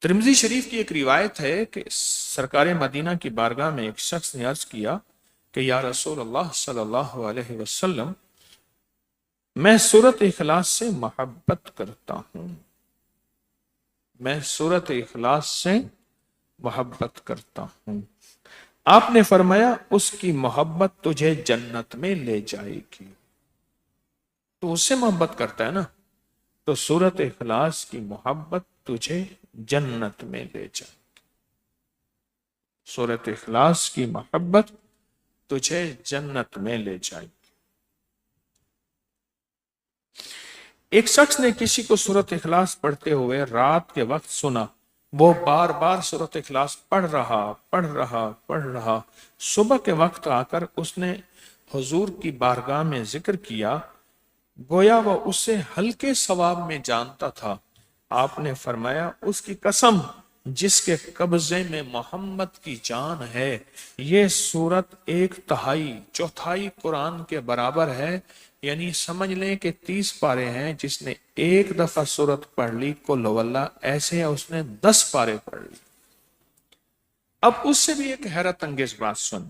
ترمذی شریف کی ایک روایت ہے کہ سرکار مدینہ کی بارگاہ میں ایک شخص نے عرض کیا کہ یا رسول اللہ صلی اللہ علیہ وسلم، میں سورۃ اخلاص سے محبت کرتا ہوں، میں سورۃ اخلاص سے محبت کرتا ہوں۔ آپ نے فرمایا اس کی محبت تجھے جنت میں لے جائے گی۔ تو اس سے محبت کرتا ہے نا، تو سورۃ اخلاص کی محبت تجھے جنت میں لے جائے گی۔ سورۃ اخلاص کی محبت تجھے جنت میں لے جائے گی۔ ایک شخص نے کسی کو سورۃ اخلاص پڑھتے ہوئے رات کے وقت سنا، وہ بار بار سورۃ اخلاص پڑھ رہا۔ صبح کے وقت آ کر اس نے حضور کی بارگاہ میں ذکر کیا، گویا وہ اسے ہلکے ثواب میں جانتا تھا۔ آپ نے فرمایا اس کی قسم جس کے قبضے میں محمد کی جان ہے، یہ سورت 1/4 قرآن کے برابر ہے، یعنی سمجھ لیں کہ 30 پارے ہیں۔ جس نے ایک دفعہ سورت پڑھ لی قل ہو اللہ، ایسے اس نے 10 پارے پڑھ لی۔ اب اس سے بھی ایک حیرت انگیز بات سن،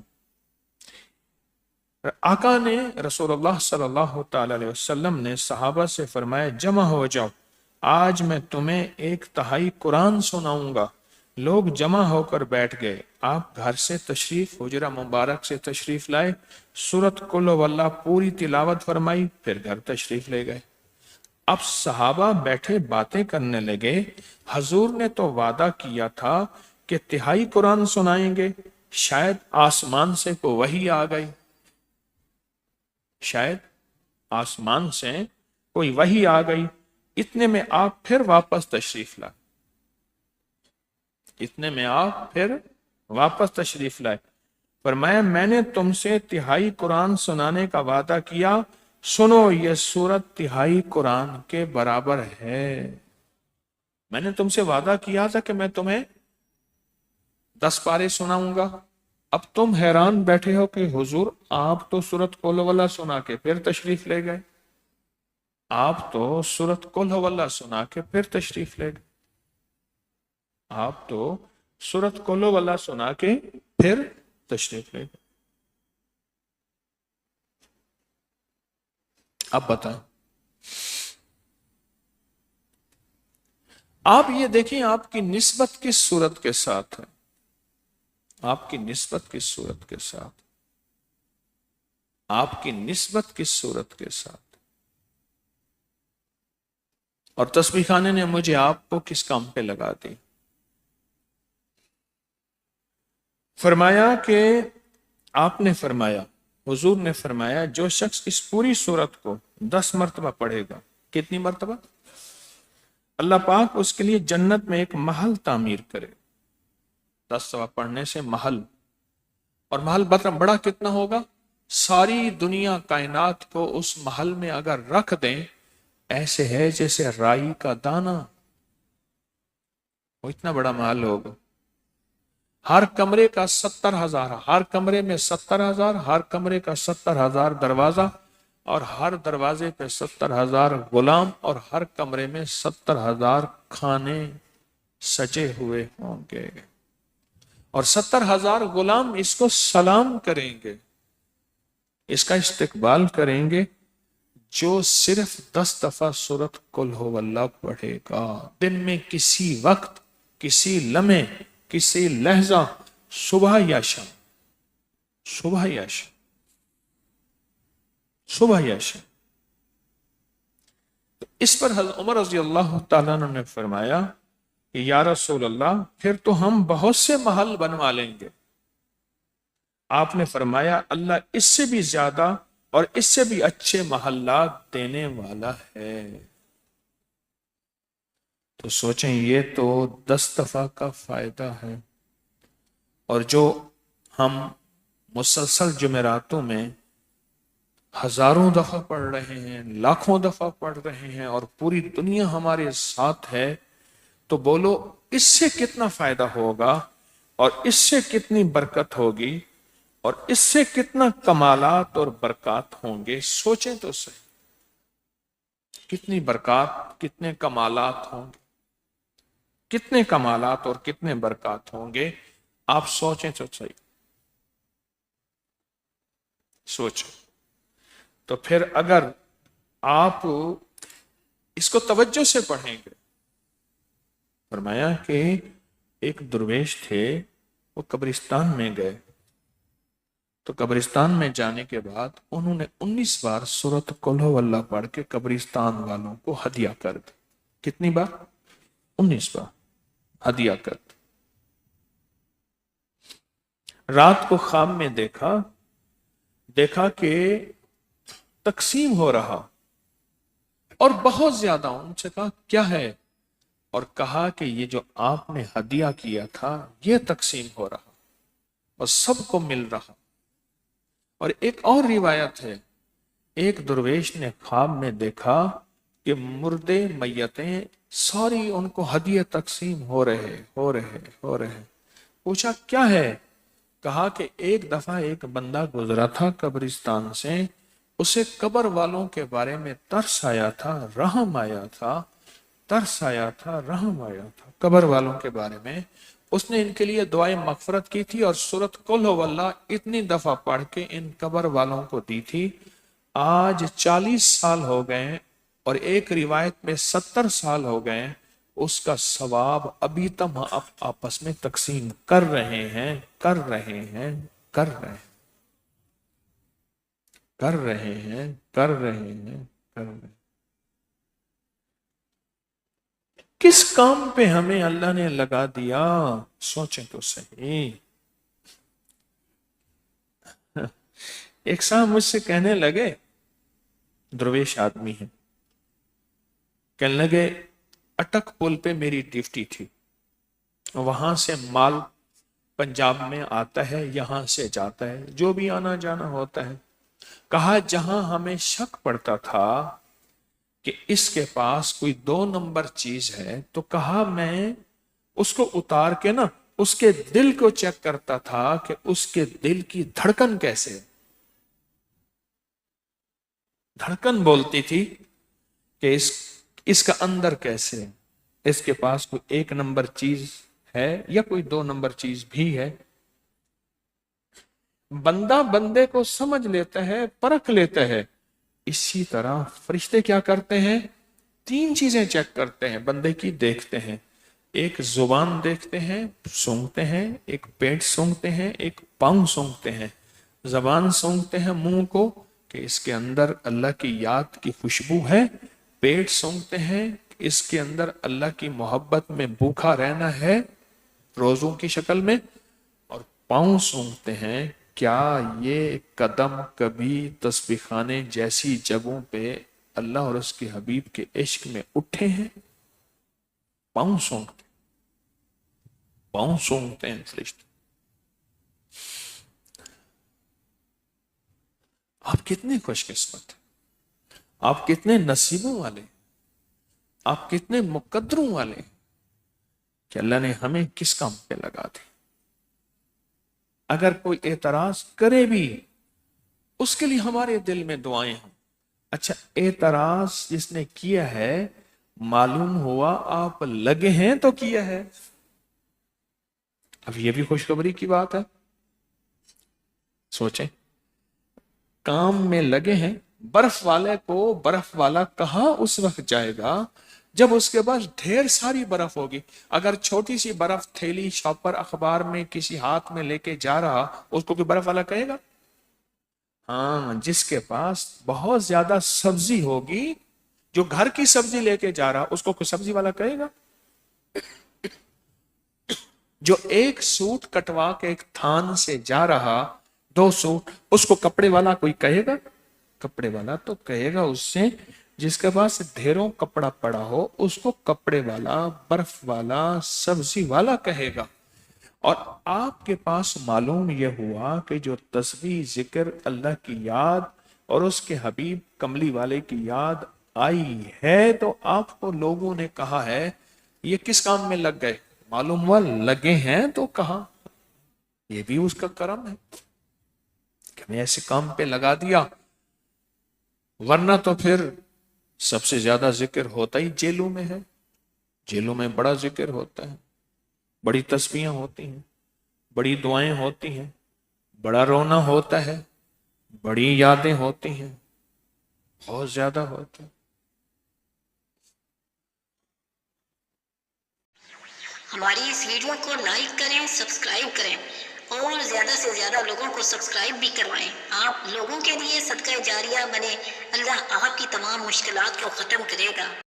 آقا نے رسول اللہ صلی اللہ تعالی علیہ وسلم نے صحابہ سے فرمایا جمع ہو جاؤ، آج میں تمہیں 1/3 قرآن سناؤں گا۔ لوگ جمع ہو کر بیٹھ گئے۔ آپ گھر سے تشریف حجرہ مبارک سے تشریف لائے، سورت قل ہو اللہ پوری تلاوت فرمائی، پھر گھر تشریف لے گئے۔ اب صحابہ بیٹھے باتیں کرنے لگے، حضور نے تو وعدہ کیا تھا کہ 1/3 قرآن سنائیں گے، شاید آسمان سے کوئی وحی آ گئی، شاید آسمان سے کوئی وحی آ گئی۔ اتنے میں آپ پھر واپس تشریف لائے، فرمایا میں نے تم سے 1/3 قرآن سنانے کا وعدہ کیا، سنو یہ سورت 1/3 قرآن کے برابر ہے۔ میں نے تم سے وعدہ کیا تھا کہ میں تمہیں 10 پارے سناؤں گا، اب تم حیران بیٹھے ہو کہ حضور آپ تو سورت قل ہو اللہ سنا کے پھر تشریف لے گئے، آپ تو سورت قل ہو اللہ سنا کے پھر تشریف لے گئے، آپ تو سورت قل ہو اللہ سنا کے پھر تشریف لے گئے۔ اب بتائیں، آپ یہ دیکھیں آپ کی نسبت کس سورت کے ساتھ ہے، آپ کی نسبت کس سورت کے ساتھ، آپ کی نسبت کس سورت کے ساتھ، اور تسبیح خانے نے مجھے آپ کو کس کام پہ لگا دی۔ فرمایا کہ آپ نے فرمایا، حضور نے فرمایا جو شخص اس پوری سورت کو 10 مرتبہ پڑھے گا، کتنی مرتبہ؟ اللہ پاک اس کے لیے جنت میں ایک محل تعمیر کرے، 10 دفعہ پڑھنے سے محل، اور محل بڑا کتنا ہوگا؟ ساری دنیا کائنات کو اس محل میں اگر رکھ دیں، ایسے ہے جیسے رائی کا دانہ، وہ اتنا بڑا محل ہوگا۔ ہر کمرے کا 70,000، ہر کمرے میں 70,000، ہر کمرے کا 70,000 دروازہ، اور ہر دروازے پہ 70,000 غلام، اور ہر کمرے میں 70,000 کھانے سجے ہوئے ہوں گے، اور 70,000 غلام اس کو سلام کریں گے، اس کا استقبال کریں گے، جو صرف 10 دفعہ سورت قل ہو اللہ پڑھے گا، دن میں کسی وقت، کسی لمحے، کسی لہجہ، صبح یا شام، صبح یا شام، صبح یا شام۔ تو اس پر حضرت عمر رضی اللہ تعالیٰ عنہ نے فرمایا کہ یا رسول اللہ پھر تو ہم بہت سے محل بنوا لیں گے۔ آپ نے فرمایا اللہ اس سے بھی زیادہ اور اس سے بھی اچھے محلات دینے والا ہے۔ تو سوچیں یہ تو 10 دفعہ کا فائدہ ہے، اور جو ہم مسلسل جمعراتوں میں ہزاروں دفعہ پڑھ رہے ہیں، لاکھوں دفعہ پڑھ رہے ہیں، اور پوری دنیا ہمارے ساتھ ہے، تو بولو اس سے کتنا فائدہ ہوگا، اور اس سے کتنی برکت ہوگی، اور اس سے کتنا کمالات اور برکات ہوں گے۔ سوچیں تو صحیح، کتنی برکات، کتنے کمالات ہوں گے۔ کتنے کمالات اور کتنے برکات ہوں گے. آپ سوچیں تو صحیح، سوچو. تو پھر اگر آپ اس کو توجہ سے پڑھیں گے، فرمایا کہ ایک درویش تھے، وہ قبرستان میں گئے، تو قبرستان میں جانے کے بعد انہوں نے 19 بار سورۃ قل ھو اللہ پڑھ کے قبرستان والوں کو ہدیہ کر دی. کتنی بار؟ 19 بار ہدیہ کر دی. رات کو خواب میں دیکھا کہ تقسیم ہو رہا، اور بہت زیادہ. ان سے کہا کیا ہے؟ اور کہا کہ یہ جو آپ نے ہدیہ کیا تھا یہ تقسیم ہو رہا اور سب کو مل رہا. اور ایک اور روایت ہے، ایک درویش نے خواب میں دیکھا کہ مردے میتیں ساری ان کو ہدیے تقسیم ہو رہے. پوچھا کیا ہے؟ کہا کہ ایک دفعہ ایک بندہ گزرا تھا قبرستان سے، اسے قبر والوں کے بارے میں ترس آیا تھا، رحم آیا تھا، رحم آیا تھا قبر والوں کے بارے میں. اس نے ان کے لیے دعائیں مغفرت کی تھی اور سورۃ قل ھو اللہ اتنی دفعہ پڑھ کے ان قبر والوں کو دی تھی. آج 40 سال ہو گئے اور ایک روایت میں 70 سال ہو گئے، اس کا ثواب ابھی تک آپس میں تقسیم کر رہے ہیں. کس کام پہ ہمیں اللہ نے لگا دیا؟ سوچیں تو صحیح. ایک صاحب مجھ سے کہنے لگے، درویش آدمی ہے، کہنے لگے اٹک پل پہ میری ڈیوٹی تھی، وہاں سے مال پنجاب میں آتا ہے، یہاں سے جاتا ہے، جو بھی آنا جانا ہوتا ہے. کہا جہاں ہمیں شک پڑتا تھا کہ اس کے پاس کوئی 2 نمبر چیز ہے، تو کہا میں اس کو اتار کے نا اس کے دل کو چیک کرتا تھا کہ اس کے دل کی دھڑکن کیسے. دھڑکن بولتی تھی کہ اس کا اندر کیسے، اس کے پاس کوئی 1 نمبر چیز ہے یا کوئی 2 نمبر چیز بھی ہے. بندہ بندے کو سمجھ لیتا ہے، پرکھ لیتا ہے. اسی طرح فرشتے کیا کرتے ہیں؟ 3 چیزیں چیک کرتے ہیں بندے کی، دیکھتے ہیں. ایک زبان دیکھتے ہیں، سونگتے ہیں، ایک پیٹ سونگتے ہیں، ایک پاؤں سونگتے ہیں. زبان سونگتے ہیں منہ کو کہ اس کے اندر اللہ کی یاد کی خوشبو ہے. پیٹ سونگتے ہیں اس کے اندر اللہ کی محبت میں بھوکا رہنا ہے روزوں کی شکل میں. اور پاؤں سونگتے ہیں کیا یہ قدم کبھی تسبیح خانے جیسی جگہوں پہ اللہ اور اس کے حبیب کے عشق میں اٹھے ہیں. پاؤں سونگتے ہیں فرشتے. آپ کتنے خوش قسمت ہیں، آپ کتنے نصیبوں والے، آپ کتنے مقدروں والے کہ اللہ نے ہمیں کس کام پہ لگا دی. اگر کوئی اعتراض کرے بھی اس کے لیے ہمارے دل میں دعائیں ہوں. اچھا اعتراض جس نے کیا ہے معلوم ہوا آپ لگے ہیں تو کیا ہے. اب یہ بھی خوشخبری کی بات ہے. سوچیں، کام میں لگے ہیں. برف والے کو برف والا کہاں اس وقت جائے گا جب اس کے پاس ڈھیر ساری برف ہوگی. اگر چھوٹی سی برف تھیلی شاپر اخبار میں کسی ہاتھ میں لے کے جا رہا، اس کو کوئی برف والا کہے گا؟ ہاں، جس کے پاس بہت زیادہ سبزی ہوگی، جو گھر کی سبزی لے کے جا رہا، اس کو کوئی سبزی والا کہے گا؟ جو ایک سوٹ کٹوا کے ایک تھان سے جا رہا 2 سوٹ، اس کو کپڑے والا کوئی کہے گا؟ کپڑے والا تو کہے گا اس سے جس کے پاس ڈھیروں کپڑا پڑا ہو، اس کو کپڑے والا، برف والا، سبزی والا کہے گا. اور آپ کے پاس معلوم یہ ہوا کہ جو تسبیح، ذکر، اللہ کی یاد اور اس کے حبیب کملی والے کی یاد آئی ہے، تو آپ کو لوگوں نے کہا ہے یہ کس کام میں لگ گئے؟ معلوم ہوا لگے ہیں تو کہا. یہ بھی اس کا کرم ہے کہ ہمیں ایسے کام پہ لگا دیا. ورنہ تو پھر سب سے زیادہ ذکر ہوتا ہی جیلوں میں ہے. جیلوں میں بڑا ذکر ہوتا ہے، بڑی تسبیحیں ہوتی ہیں، بڑی دعائیں ہوتی ہیں، بڑا رونا ہوتا ہے، بڑی یادیں ہوتی ہیں، بہت زیادہ ہوتا ہے۔ ہماری اس ویڈیو کو لائک کریں، سبسکرائب کریں اور زیادہ سے زیادہ لوگوں کو سبسکرائب بھی کروائیں۔ آپ لوگوں کے لیے صدقہ جاریہ بنے، اللہ آپ کی تمام مشکلات کو ختم کرے گا۔